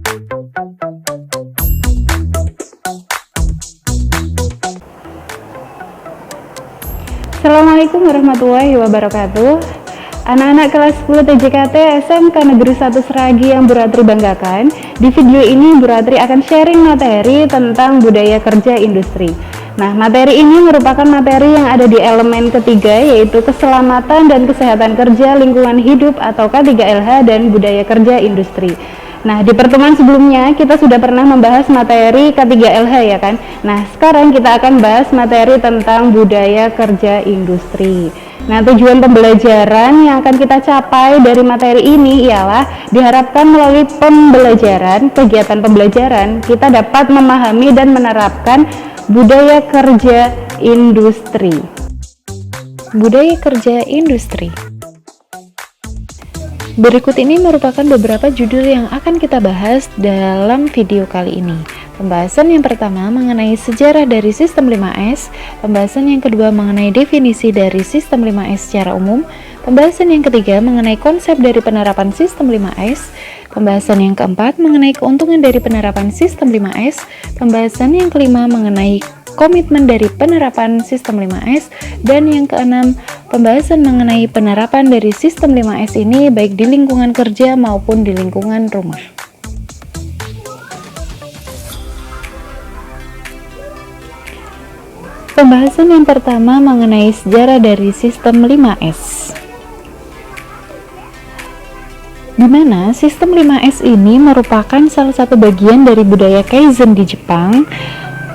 Assalamualaikum warahmatullahi wabarakatuh. Anak-anak kelas 10 TJKT SMK Negeri 1 Seragi yang Bu Ratri banggakan, di video ini Bu Ratri akan sharing materi tentang budaya kerja industri. Nah, materi ini merupakan materi yang ada di elemen ketiga, yaitu keselamatan dan kesehatan kerja lingkungan hidup atau K3LH dan budaya kerja industri. Nah, di pertemuan sebelumnya kita sudah pernah membahas materi K3LH ya kan. Nah, sekarang kita akan bahas materi tentang budaya kerja industri. Nah, tujuan pembelajaran yang akan kita capai dari materi ini ialah diharapkan melalui pembelajaran, kegiatan pembelajaran, kita dapat memahami dan menerapkan budaya kerja industri. Budaya kerja industri. Berikut ini merupakan beberapa judul yang akan kita bahas dalam video kali ini. Pembahasan yang pertama mengenai sejarah dari sistem 5S, pembahasan yang kedua mengenai definisi dari sistem 5S secara umum, pembahasan yang ketiga mengenai konsep dari penerapan sistem 5S, pembahasan yang keempat mengenai keuntungan dari penerapan sistem 5S, pembahasan yang kelima mengenai komitmen dari penerapan sistem 5S, dan yang keenam, pembahasan mengenai penerapan dari sistem 5S ini baik di lingkungan kerja maupun di lingkungan rumah. Pembahasan yang pertama mengenai sejarah dari sistem 5S. Di mana sistem 5S ini merupakan salah satu bagian dari budaya Kaizen di Jepang.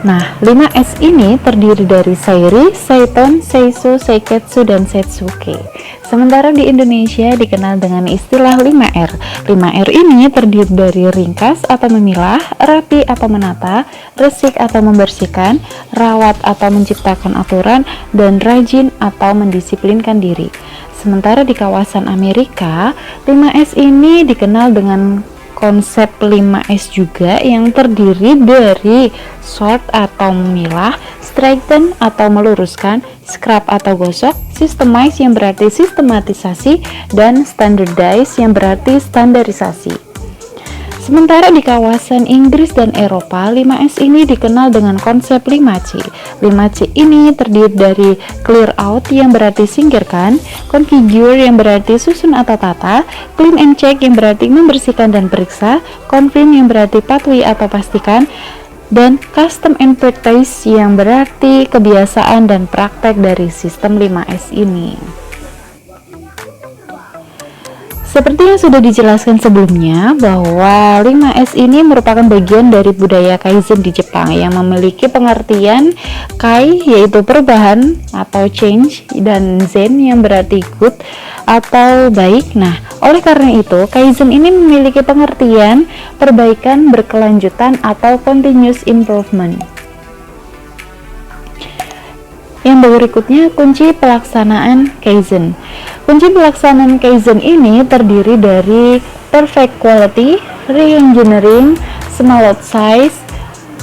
Nah, 5S ini terdiri dari Sairi, Saiton, Seiso, Seiketsu, dan Setsuke. Sementara di Indonesia dikenal dengan istilah 5R. 5R ini terdiri dari ringkas atau memilah, rapi atau menata, resik atau membersihkan, rawat atau menciptakan aturan, dan rajin atau mendisiplinkan diri. Sementara di kawasan Amerika, 5S ini dikenal dengan konsep 5S juga yang terdiri dari sort atau memilah, straighten atau meluruskan, scrub atau gosok, systemize yang berarti sistematisasi, dan standardize yang berarti standarisasi. Sementara di kawasan Inggris dan Eropa, 5S ini dikenal dengan konsep 5C. 5C ini terdiri dari clear out yang berarti singkirkan, configure yang berarti susun atau tata, clean and check yang berarti membersihkan dan periksa, confirm yang berarti patuhi atau pastikan, dan custom and practice yang berarti kebiasaan dan praktek dari sistem 5S ini. Seperti yang sudah dijelaskan sebelumnya, bahwa 5S ini merupakan bagian dari budaya Kaizen di Jepang yang memiliki pengertian Kai yaitu perubahan atau change, dan Zen yang berarti good atau baik. Nah, oleh karena itu Kaizen ini memiliki pengertian perbaikan berkelanjutan atau continuous improvement. Yang berikutnya, kunci pelaksanaan Kaizen. Kunci pelaksanaan Kaizen ini terdiri dari perfect quality, re-engineering, small lot size,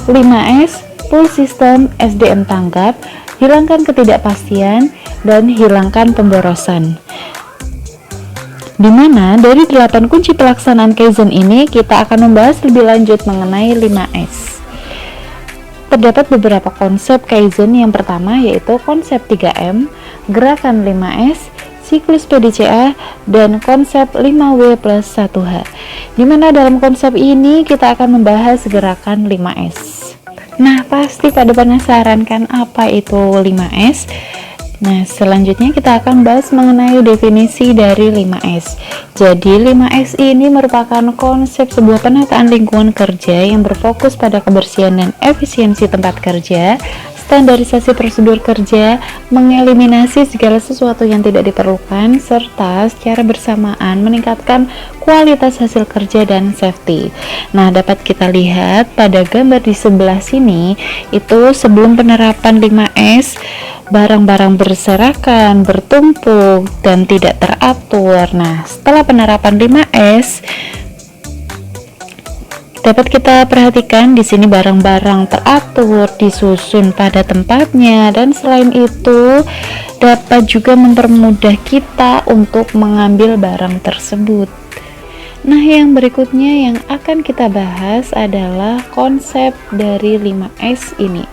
5S, full system, SDM tanggap, hilangkan ketidakpastian, dan hilangkan pemborosan. Dimana dari 8 kunci pelaksanaan Kaizen ini kita akan membahas lebih lanjut mengenai 5S. Terdapat beberapa konsep Kaizen. Yang pertama yaitu konsep 3M, gerakan 5S, siklus PDCA, dan konsep 5W plus 1H. Dimana dalam konsep ini kita akan membahas gerakan 5S. Nah, pasti pada penasaran kan apa itu 5S? Nah, selanjutnya kita akan bahas mengenai definisi dari 5S. Jadi, 5S ini merupakan konsep sebuah penataan lingkungan kerja yang berfokus pada kebersihan dan efisiensi tempat kerja, standarisasi prosedur kerja, mengeliminasi segala sesuatu yang tidak diperlukan, serta secara bersamaan meningkatkan kualitas hasil kerja dan safety. Nah, dapat kita lihat pada gambar di sebelah sini, itu sebelum penerapan 5S, barang-barang berserakan, bertumpuk, dan tidak teratur. Nah, setelah penerapan 5S, dapat kita perhatikan di sini barang-barang teratur, disusun pada tempatnya, dan selain itu dapat juga mempermudah kita untuk mengambil barang tersebut. Nah, yang berikutnya yang akan kita bahas adalah konsep dari 5S ini.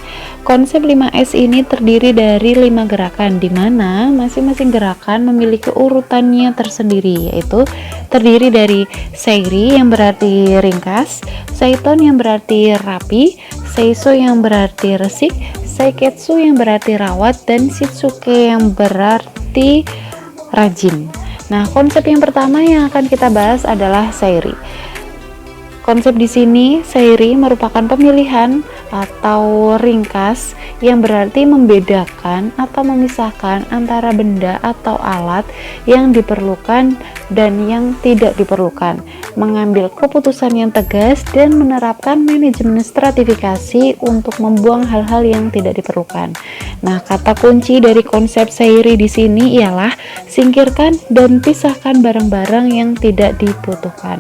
Konsep 5S ini terdiri dari 5 gerakan, di mana masing-masing gerakan memiliki urutannya tersendiri, yaitu terdiri dari seiri yang berarti ringkas, seiton yang berarti rapi, seiso yang berarti resik, seiketsu yang berarti rawat, dan shitsuke yang berarti rajin. Nah, konsep yang pertama yang akan kita bahas adalah seiri. Konsep di sini, seiri merupakan pemilihan atau ringkas yang berarti membedakan atau memisahkan antara benda atau alat yang diperlukan dan yang tidak diperlukan, mengambil keputusan yang tegas dan menerapkan manajemen stratifikasi untuk membuang hal-hal yang tidak diperlukan. Nah, kata kunci dari konsep seiri di sini ialah singkirkan dan pisahkan barang-barang yang tidak dibutuhkan.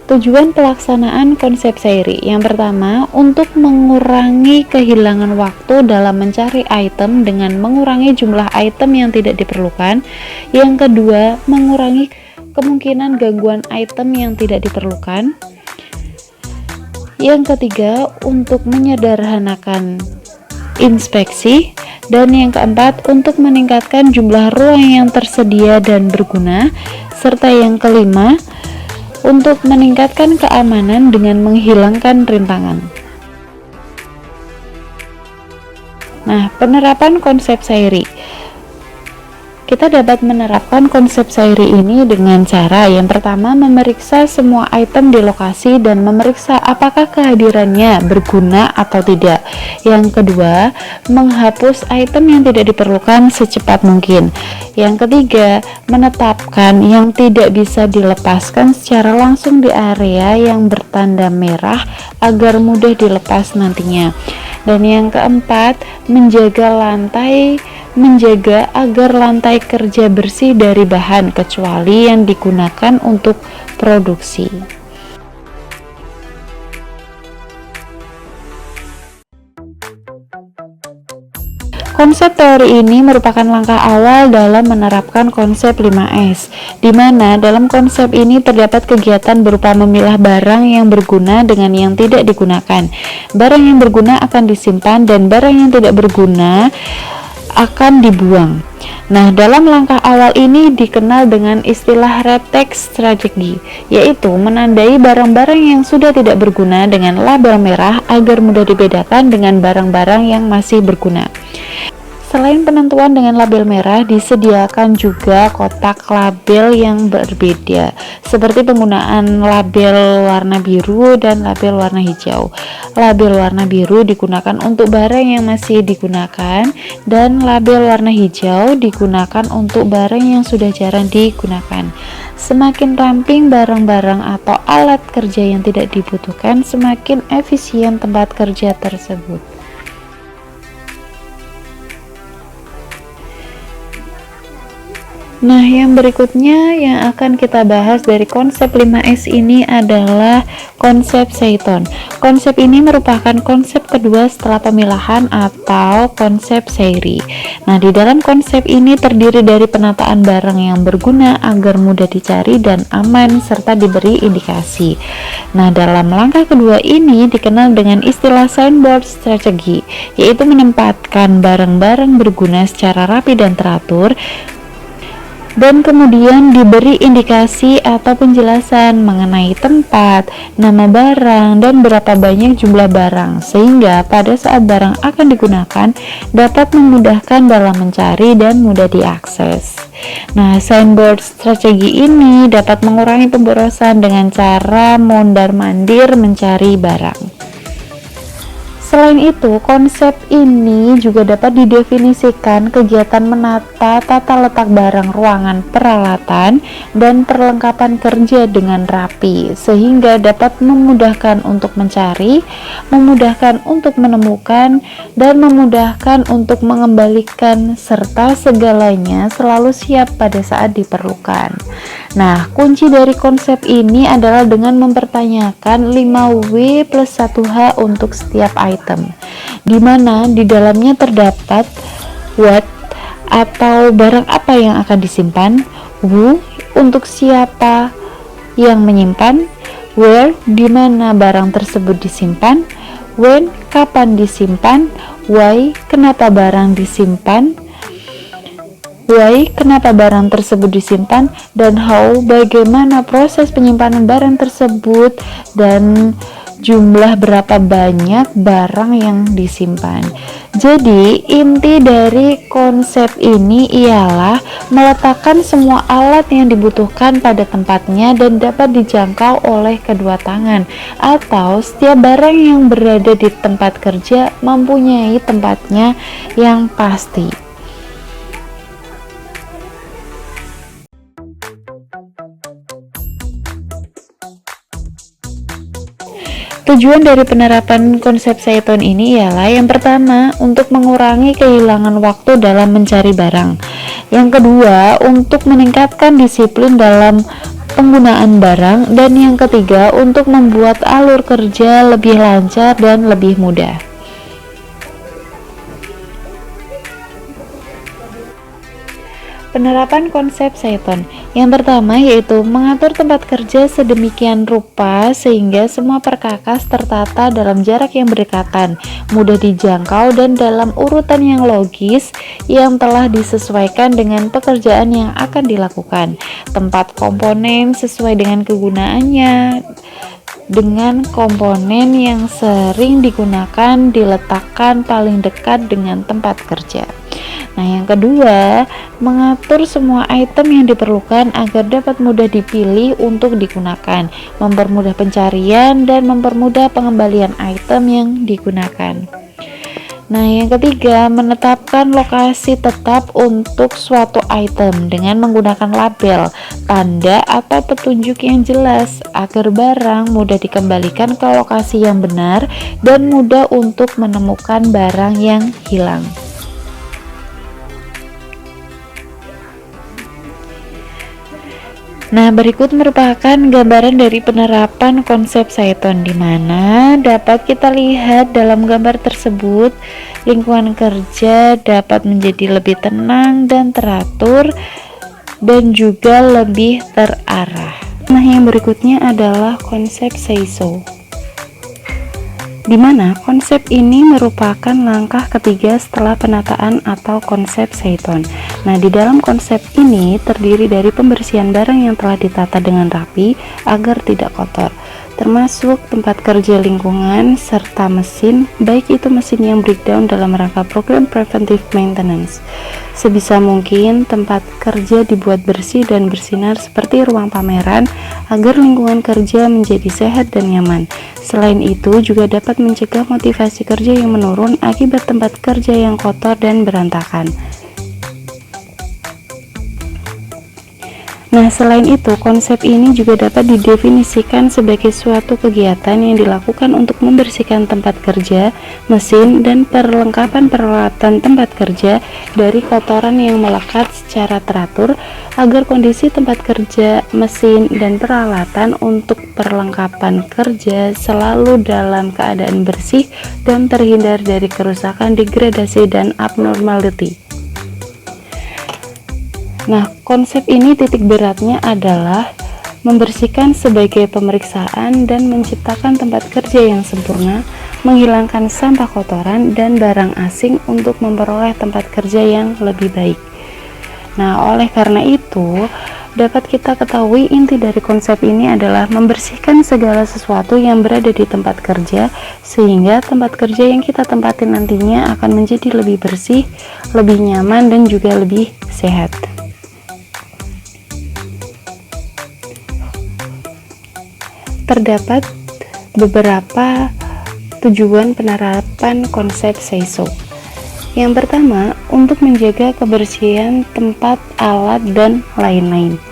Tujuan pelaksanaan konsep seiri yang pertama, untuk mengurangi kehilangan waktu dalam mencari item dengan mengurangi jumlah item yang tidak diperlukan. Yang kedua, mengurangi kemungkinan gangguan item yang tidak diperlukan. Yang ketiga, untuk menyederhanakan inspeksi. Dan yang keempat, untuk meningkatkan jumlah ruang yang tersedia dan berguna. Serta yang kelima, untuk meningkatkan keamanan dengan menghilangkan rintangan. Nah, penerapan konsep seiri. Kita dapat menerapkan konsep seiri ini dengan cara yang pertama, memeriksa semua item di lokasi dan memeriksa apakah kehadirannya berguna atau tidak. Yang kedua, menghapus item yang tidak diperlukan secepat mungkin. Yang ketiga, menetapkan yang tidak bisa dilepaskan secara langsung di area yang bertanda merah agar mudah dilepas nantinya. Dan yang keempat, menjaga agar lantai kerja bersih dari bahan kecuali yang digunakan untuk produksi. Konsep teori ini merupakan langkah awal dalam menerapkan konsep 5S, di mana dalam konsep ini terdapat kegiatan berupa memilah barang yang berguna dengan yang tidak digunakan. Barang yang berguna akan disimpan dan barang yang tidak berguna akan dibuang. Nah, dalam langkah awal ini dikenal dengan istilah retake strategi, yaitu menandai barang-barang yang sudah tidak berguna dengan label merah agar mudah dibedakan dengan barang-barang yang masih berguna. Selain penentuan dengan label merah, disediakan juga kotak label yang berbeda, seperti penggunaan label warna biru dan label warna hijau. Label warna biru digunakan untuk barang yang masih digunakan, dan label warna hijau digunakan untuk barang yang sudah jarang digunakan. Semakin ramping barang-barang atau alat kerja yang tidak dibutuhkan, semakin efisien tempat kerja tersebut. Nah, yang berikutnya yang akan kita bahas dari konsep 5S ini adalah konsep seiton. Konsep ini merupakan konsep kedua setelah pemilahan atau konsep seiri. Nah, di dalam konsep ini terdiri dari penataan barang yang berguna agar mudah dicari dan aman serta diberi indikasi. Nah, dalam langkah kedua ini dikenal dengan istilah signboard strategy, yaitu menempatkan barang-barang berguna secara rapi dan teratur, dan kemudian diberi indikasi atau penjelasan mengenai tempat, nama barang, dan berapa banyak jumlah barang, sehingga pada saat barang akan digunakan dapat memudahkan dalam mencari dan mudah diakses. Nah, signboard strategi ini dapat mengurangi pemborosan dengan cara mondar-mandir mencari barang. Selain itu, konsep ini juga dapat didefinisikan kegiatan menata tata letak barang, ruangan, peralatan, dan perlengkapan kerja dengan rapi, sehingga dapat memudahkan untuk mencari, memudahkan untuk menemukan, dan memudahkan untuk mengembalikan, serta segalanya selalu siap pada saat diperlukan. Nah, kunci dari konsep ini adalah dengan mempertanyakan 5W plus 1H untuk setiap item, di mana di dalamnya terdapat what, atau barang apa yang akan disimpan, who, untuk siapa yang menyimpan, where, di mana barang tersebut disimpan, when, kapan disimpan, why, kenapa barang disimpan, why, kenapa barang tersebut disimpan, dan how, bagaimana proses penyimpanan barang tersebut, dan jumlah berapa banyak barang yang disimpan. Jadi inti dari konsep ini ialah meletakkan semua alat yang dibutuhkan pada tempatnya dan dapat dijangkau oleh kedua tangan, atau setiap barang yang berada di tempat kerja mempunyai tempatnya yang pasti. Tujuan dari penerapan konsep Seiton ini ialah yang pertama, untuk mengurangi kehilangan waktu dalam mencari barang. Yang kedua, untuk meningkatkan disiplin dalam penggunaan barang. Dan yang ketiga, untuk membuat alur kerja lebih lancar dan lebih mudah. Penerapan konsep Seiton yang pertama yaitu mengatur tempat kerja sedemikian rupa sehingga semua perkakas tertata dalam jarak yang berdekatan, mudah dijangkau dan dalam urutan yang logis yang telah disesuaikan dengan pekerjaan yang akan dilakukan. Tempat komponen sesuai dengan kegunaannya, dengan komponen yang sering digunakan diletakkan paling dekat dengan tempat kerja. Nah, yang kedua, mengatur semua item yang diperlukan agar dapat mudah dipilih untuk digunakan, mempermudah pencarian dan mempermudah pengembalian item yang digunakan. Nah, yang ketiga, menetapkan lokasi tetap untuk suatu item dengan menggunakan label, tanda, atau petunjuk yang jelas agar barang mudah dikembalikan ke lokasi yang benar dan mudah untuk menemukan barang yang hilang. Nah, berikut merupakan gambaran dari penerapan konsep Seiton, di mana dapat kita lihat dalam gambar tersebut lingkungan kerja dapat menjadi lebih tenang dan teratur dan juga lebih terarah. Nah, yang berikutnya adalah konsep Seiso, di mana konsep ini merupakan langkah ketiga setelah penataan atau konsep Seiton. Nah, di dalam konsep ini terdiri dari pembersihan barang yang telah ditata dengan rapi agar tidak kotor, termasuk tempat kerja, lingkungan, serta mesin, baik itu mesin yang breakdown dalam rangka program preventive maintenance. Sebisa mungkin tempat kerja dibuat bersih dan bersinar seperti ruang pameran agar lingkungan kerja menjadi sehat dan nyaman. Selain itu juga dapat mencegah motivasi kerja yang menurun akibat tempat kerja yang kotor dan berantakan. Nah, selain itu, konsep ini juga dapat didefinisikan sebagai suatu kegiatan yang dilakukan untuk membersihkan tempat kerja, mesin, dan perlengkapan peralatan tempat kerja dari kotoran yang melekat secara teratur agar kondisi tempat kerja, mesin, dan peralatan untuk perlengkapan kerja selalu dalam keadaan bersih dan terhindar dari kerusakan, degradasi, dan abnormality. Nah, konsep ini titik beratnya adalah membersihkan sebagai pemeriksaan dan menciptakan tempat kerja yang sempurna, menghilangkan sampah kotoran dan barang asing untuk memperoleh tempat kerja yang lebih baik. Nah, oleh karena itu, dapat kita ketahui inti dari konsep ini adalah membersihkan segala sesuatu yang berada di tempat kerja sehingga tempat kerja yang kita tempatin nantinya akan menjadi lebih bersih, lebih nyaman, dan juga lebih sehat. Terdapat beberapa tujuan penerapan konsep Seiso. Yang pertama, untuk menjaga kebersihan tempat, alat, dan lain-lain.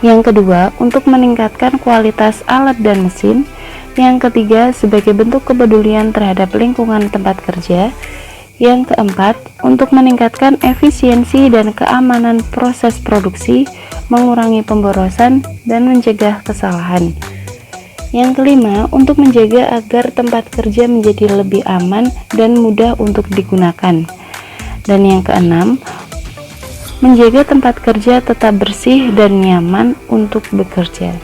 Yang kedua, untuk meningkatkan kualitas alat dan mesin. Yang ketiga, sebagai bentuk kepedulian terhadap lingkungan tempat kerja. Yang keempat, untuk meningkatkan efisiensi dan keamanan proses produksi, mengurangi pemborosan, dan mencegah kesalahan. Yang kelima, untuk menjaga agar tempat kerja menjadi lebih aman dan mudah untuk digunakan. Dan yang keenam, menjaga tempat kerja tetap bersih dan nyaman untuk bekerja.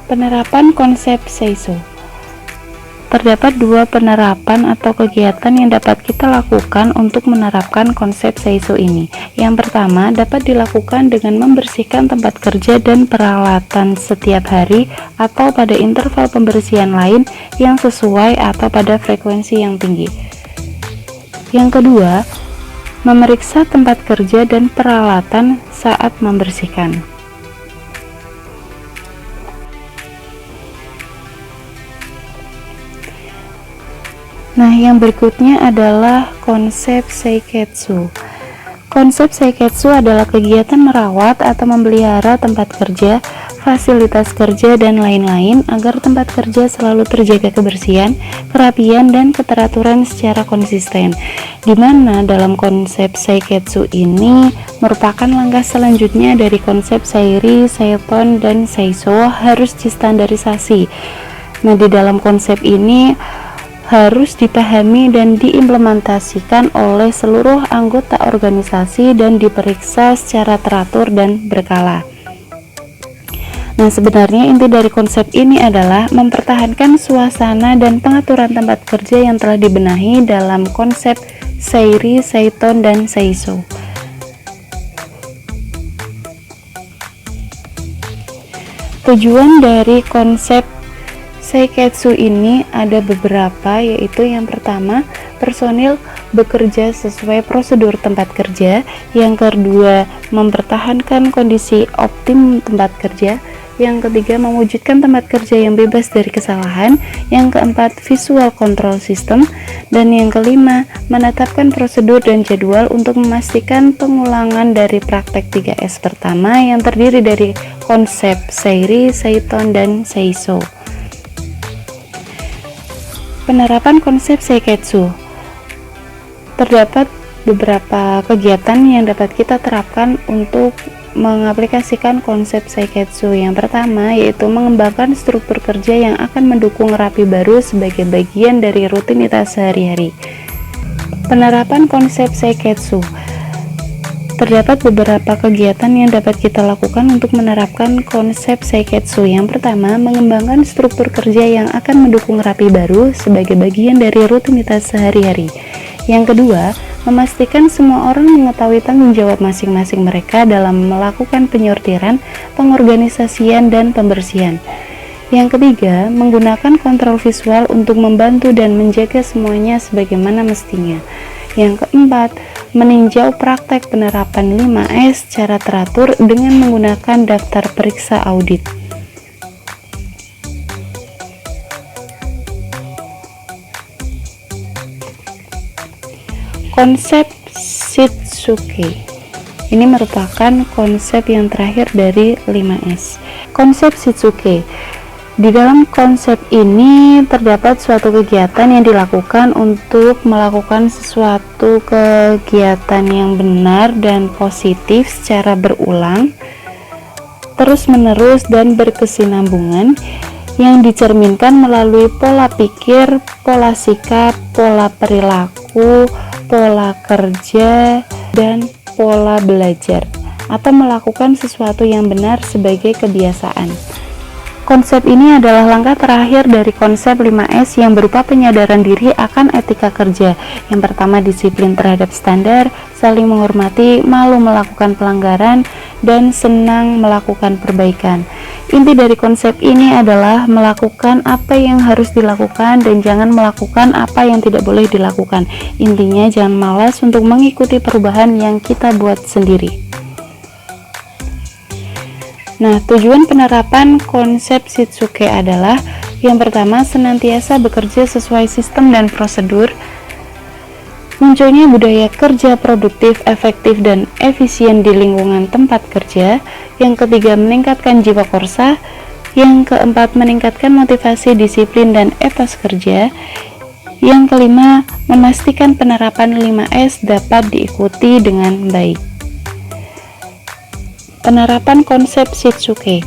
Penerapan konsep SEISO. Terdapat dua penerapan atau kegiatan yang dapat kita lakukan untuk menerapkan konsep SEISO ini. Yang pertama, dapat dilakukan dengan membersihkan tempat kerja dan peralatan setiap hari atau pada interval pembersihan lain yang sesuai atau pada frekuensi yang tinggi. Yang kedua, memeriksa tempat kerja dan peralatan saat membersihkan. Nah, yang berikutnya adalah konsep seiketsu. Konsep seiketsu adalah kegiatan merawat atau memelihara tempat kerja, fasilitas kerja, dan lain-lain agar tempat kerja selalu terjaga kebersihan, kerapian, dan keteraturan secara konsisten. Di mana dalam konsep seiketsu ini merupakan langkah selanjutnya dari konsep seiri, seiton, dan seiso harus distandarisasi. Nah, di dalam konsep ini harus dipahami dan diimplementasikan oleh seluruh anggota organisasi dan diperiksa secara teratur dan berkala. Nah, sebenarnya inti dari konsep ini adalah mempertahankan suasana dan pengaturan tempat kerja yang telah dibenahi dalam konsep seiri, seiton, dan seiso. Tujuan dari konsep seiketsu ini ada beberapa, yaitu yang pertama, personil bekerja sesuai prosedur tempat kerja. Yang kedua, mempertahankan kondisi optim tempat kerja. Yang ketiga, mewujudkan tempat kerja yang bebas dari kesalahan. Yang keempat, visual control system. Dan yang kelima, menetapkan prosedur dan jadwal untuk memastikan pengulangan dari praktek 3S pertama yang terdiri dari konsep seiri, seiton, dan seiso. Penerapan konsep seiketsu. Terdapat beberapa kegiatan yang dapat kita terapkan untuk mengaplikasikan konsep seiketsu. Yang pertama, yaitu mengembangkan struktur kerja yang akan mendukung rapi baru sebagai bagian dari rutinitas sehari-hari. Penerapan konsep seiketsu. Terdapat beberapa kegiatan yang dapat kita lakukan untuk menerapkan konsep seiketsu. Yang pertama, mengembangkan struktur kerja yang akan mendukung rapi baru sebagai bagian dari rutinitas sehari-hari. Yang kedua, memastikan semua orang mengetahui tanggung jawab masing-masing mereka dalam melakukan penyortiran, pengorganisasian, dan pembersihan. Yang ketiga, menggunakan kontrol visual untuk membantu dan menjaga semuanya sebagaimana mestinya. Yang keempat, meninjau praktek penerapan 5S secara teratur dengan menggunakan daftar periksa audit. Konsep Shitsuke. Ini merupakan konsep yang terakhir dari 5S. Konsep Shitsuke. Di dalam konsep ini terdapat suatu kegiatan yang dilakukan untuk melakukan sesuatu kegiatan yang benar dan positif secara berulang, terus-menerus, dan berkesinambungan yang dicerminkan melalui pola pikir, pola sikap, pola perilaku, pola kerja, dan pola belajar, atau melakukan sesuatu yang benar sebagai kebiasaan. Konsep ini adalah langkah terakhir dari konsep 5S yang berupa penyadaran diri akan etika kerja. Yang pertama, disiplin terhadap standar, saling menghormati, malu melakukan pelanggaran, dan senang melakukan perbaikan. Inti dari konsep ini adalah melakukan apa yang harus dilakukan dan jangan melakukan apa yang tidak boleh dilakukan. Intinya, jangan malas untuk mengikuti perubahan yang kita buat sendiri. Nah, tujuan penerapan konsep Shitsuke adalah yang pertama, senantiasa bekerja sesuai sistem dan prosedur, munculnya budaya kerja produktif, efektif, dan efisien di lingkungan tempat kerja. Yang ketiga, meningkatkan jiwa korsa. Yang keempat, meningkatkan motivasi, disiplin, dan etos kerja. Yang kelima, memastikan penerapan 5S dapat diikuti dengan baik. Penerapan konsep Shitsuke.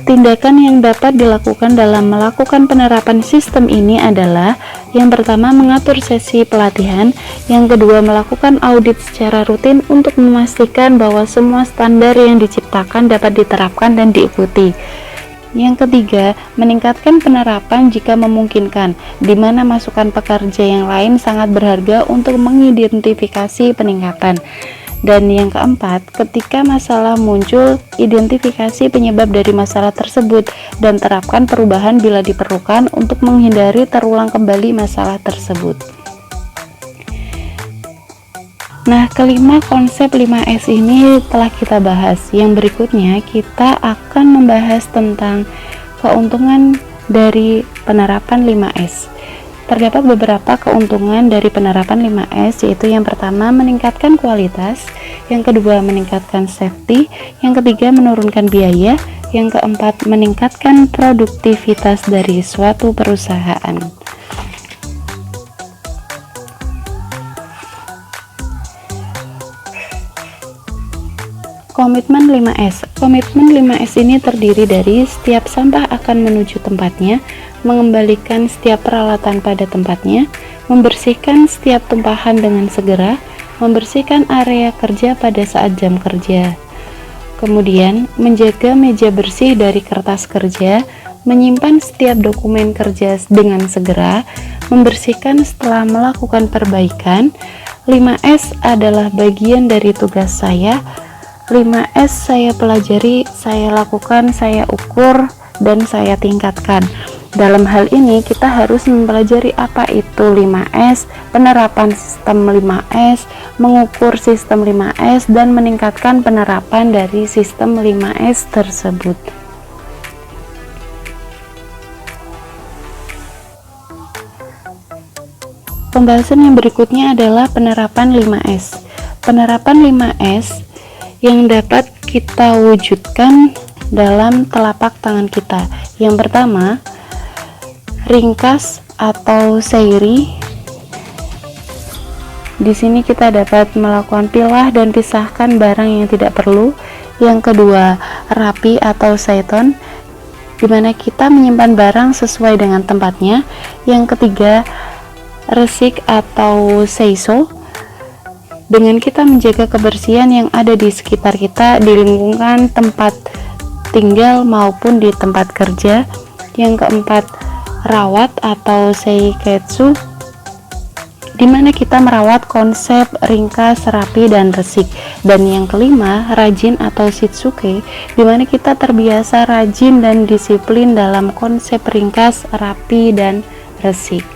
Tindakan yang dapat dilakukan dalam melakukan penerapan sistem ini adalah yang pertama, mengatur sesi pelatihan, yang kedua, melakukan audit secara rutin untuk memastikan bahwa semua standar yang diciptakan dapat diterapkan dan diikuti. Yang ketiga, meningkatkan penerapan jika memungkinkan, di mana masukan pekerja yang lain sangat berharga untuk mengidentifikasi peningkatan. Dan yang keempat, ketika masalah muncul, identifikasi penyebab dari masalah tersebut dan terapkan perubahan bila diperlukan untuk menghindari terulang kembali masalah tersebut. Nah, kelima konsep 5S ini telah kita bahas. Yang berikutnya kita akan membahas tentang keuntungan dari penerapan 5S. Terdapat beberapa keuntungan dari penerapan 5S, yaitu yang pertama, meningkatkan kualitas, yang kedua, meningkatkan safety, yang ketiga, menurunkan biaya, yang keempat, meningkatkan produktivitas dari suatu perusahaan. Komitmen 5S. Komitmen 5S ini terdiri dari setiap sampah akan menuju tempatnya, mengembalikan setiap peralatan pada tempatnya, membersihkan setiap tumpahan dengan segera, membersihkan area kerja pada saat jam kerja. Kemudian, menjaga meja bersih dari kertas kerja, menyimpan setiap dokumen kerja dengan segera, membersihkan setelah melakukan perbaikan. 5S adalah bagian dari tugas saya. 5S saya pelajari, saya lakukan, saya ukur, dan saya tingkatkan. Dalam hal ini kita harus mempelajari apa itu 5S, penerapan sistem 5S, mengukur sistem 5S, dan meningkatkan penerapan dari sistem 5S tersebut. Pembahasan yang berikutnya adalah penerapan 5S. Penerapan 5S yang dapat kita wujudkan dalam telapak tangan kita. Yang pertama, ringkas atau syairi. Di sini kita dapat melakukan pilah dan pisahkan barang yang tidak perlu. Yang kedua, rapi atau saiton, di mana kita menyimpan barang sesuai dengan tempatnya. Yang ketiga, resik atau seiso, dengan kita menjaga kebersihan yang ada di sekitar kita, di lingkungan tempat tinggal maupun di tempat kerja. Yang keempat, rawat atau seiketsu, di mana kita merawat konsep ringkas, rapi, dan resik. Dan yang kelima, rajin atau shitsuke, di mana kita terbiasa rajin dan disiplin dalam konsep ringkas, rapi, dan resik.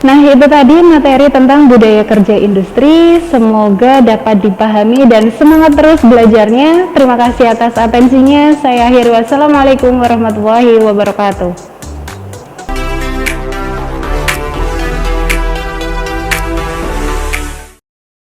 Nah, itu tadi materi tentang budaya kerja industri. Semoga dapat dipahami dan semangat terus belajarnya. Terima kasih atas atensinya. Saya akhiri, wassalamualaikum warahmatullahi wabarakatuh.